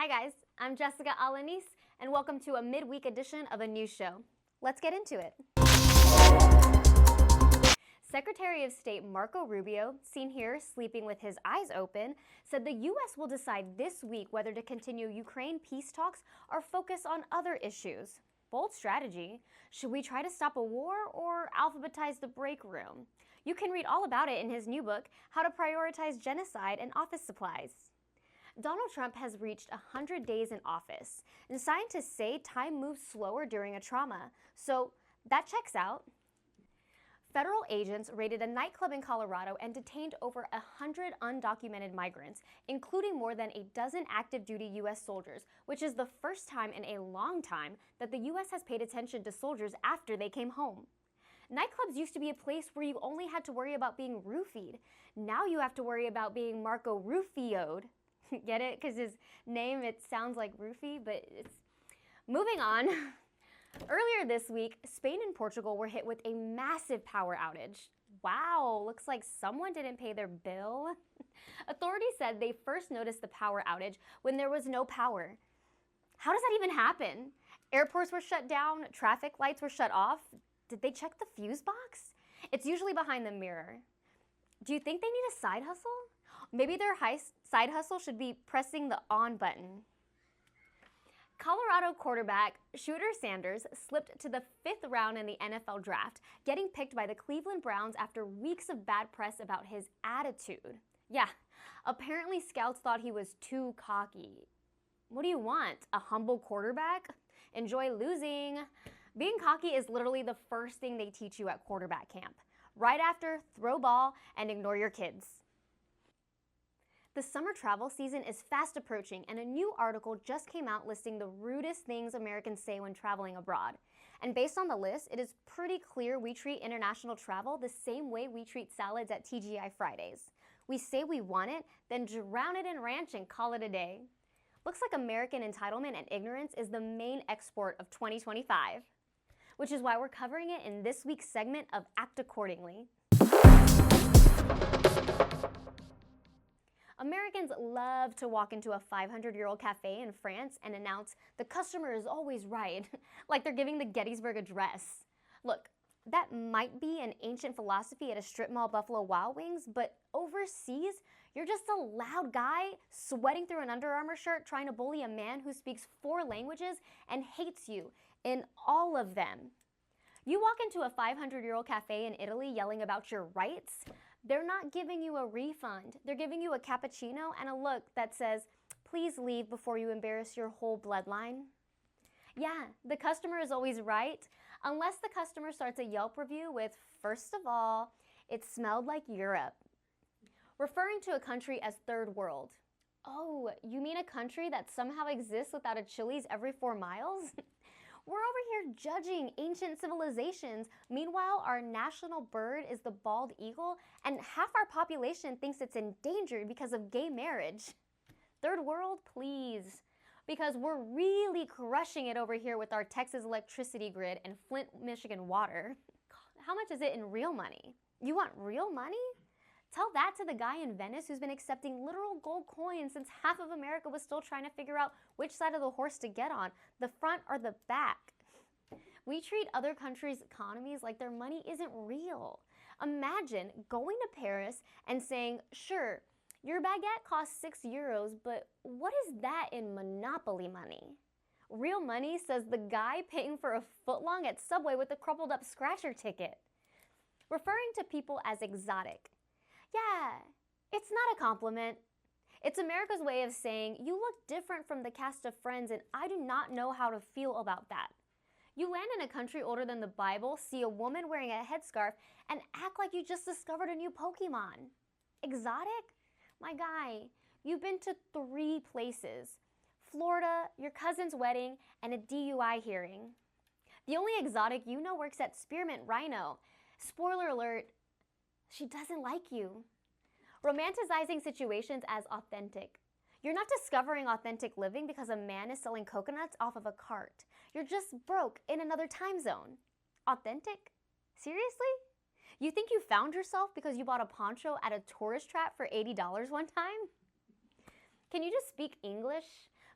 Hi guys, I'm Jessica Alaniz, and welcome to a midweek edition of a news show. Let's get into it. Secretary of State Marco Rubio, seen here sleeping with his eyes open, said the U.S. will decide this week whether to continue Ukraine peace talks or focus on other issues. Bold strategy. Should we try to stop a war or alphabetize the break room? You can read all about it in his new book, How to Prioritize Genocide and Office Supplies. Donald Trump has reached 100 days in office, and scientists say time moves slower during a trauma, so that checks out. Federal agents raided a nightclub in Colorado and detained over 100 undocumented migrants, including more than a dozen active duty U.S. soldiers, which is the first time in a long time that the U.S. has paid attention to soldiers after they came home. Nightclubs used to be a place where you only had to worry about being roofied. Now you have to worry about being Marco Rufio'd. Get it? Because his name, it sounds like roofie, but it's... Moving on. Earlier this week, Spain and Portugal were hit with a massive power outage. Wow, looks like someone didn't pay their bill. Authorities said they first noticed the power outage when there was no power. How does that even happen? Airports were shut down, traffic lights were shut off. Did they check the fuse box? It's usually behind the mirror. Do you think they need a side hustle? Maybe their side hustle should be pressing the on button. Colorado quarterback Shedeur Sanders slipped to the 5th round in the NFL draft, getting picked by the Cleveland Browns after weeks of bad press about his attitude. Yeah, apparently scouts thought he was too cocky. What do you want? A humble quarterback? Enjoy losing. Being cocky is literally the first thing they teach you at quarterback camp. Right after, throw ball and ignore your kids. The summer travel season is fast approaching, and a new article just came out listing the rudest things Americans say when traveling abroad. And based on the list, it is pretty clear we treat international travel the same way we treat salads at TGI Fridays. We say we want it, then drown it in ranch and call it a day. Looks like American entitlement and ignorance is the main export of 2025, which is why we're covering it in this week's segment of Act Accordingly. Americans love to walk into a 500-year-old cafe in France and announce, "The customer is always right," like they're giving the Gettysburg Address. Look, that might be an ancient philosophy at a strip mall Buffalo Wild Wings, but overseas, you're just a loud guy sweating through an Under Armour shirt trying to bully a man who speaks 4 languages and hates you in all of them. You walk into a 500-year-old cafe in Italy yelling about your rights, they're not giving you a refund. They're giving you a cappuccino and a look that says, "Please leave before you embarrass your whole bloodline." Yeah, the customer is always right, unless the customer starts a Yelp review with, "First of all, it smelled like Europe," referring to a country as third world. Oh, you mean a country that somehow exists without a Chili's every 4 miles? We're over here judging ancient civilizations. Meanwhile, our national bird is the bald eagle, and half our population thinks it's endangered because of gay marriage. Third world, please. Because we're really crushing it over here with our Texas electricity grid and Flint, Michigan water. How much is it in real money? You want real money? Tell that to the guy in Venice who's been accepting literal gold coins since half of America was still trying to figure out which side of the horse to get on, the front or the back. We treat other countries' economies like their money isn't real. Imagine going to Paris and saying, "Sure, your baguette costs €6, but what is that in Monopoly money?" Real money, says the guy paying for a footlong at Subway with a crumpled up scratcher ticket. Referring to people as exotic. Yeah, it's not a compliment. It's America's way of saying, you look different from the cast of Friends and I do not know how to feel about that. You land in a country older than the Bible, see a woman wearing a headscarf, and act like you just discovered a new Pokemon. Exotic? My guy, you've been to 3 places. Florida, your cousin's wedding, and a DUI hearing. The only exotic you know works at Spearmint Rhino. Spoiler alert, she doesn't like you. Romanticizing situations as authentic. You're not discovering authentic living because a man is selling coconuts off of a cart. You're just broke in another time zone. Authentic? Seriously? You think you found yourself because you bought a poncho at a tourist trap for $80 one time? Can you just speak English?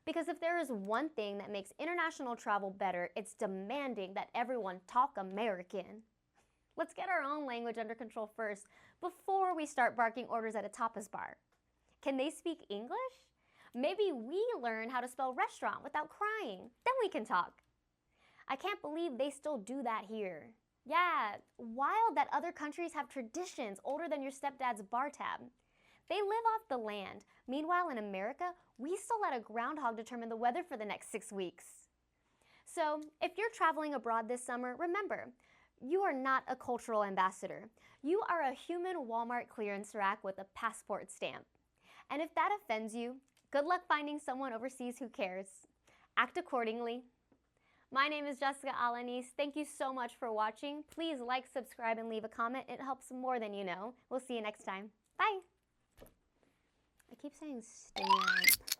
Because if there is one thing that makes international travel better, it's demanding that everyone talk American. Let's get our own language under control first before we start barking orders at a tapas bar. Can they speak English? Maybe we learn how to spell restaurant without crying. Then we can talk. I can't believe they still do that here. Yeah, wild that other countries have traditions older than your stepdad's bar tab. They live off the land. Meanwhile, in America, we still let a groundhog determine the weather for the next 6 weeks. So, if you're traveling abroad this summer, remember, you are not a cultural ambassador. You are a human Walmart clearance rack with a passport stamp. And if that offends you, good luck finding someone overseas who cares. Act accordingly. My name is Jessica Alaniz. Thank you so much for watching. Please like, subscribe, and leave a comment. It helps more than you know. We'll see you next time. Bye. I keep saying stamp.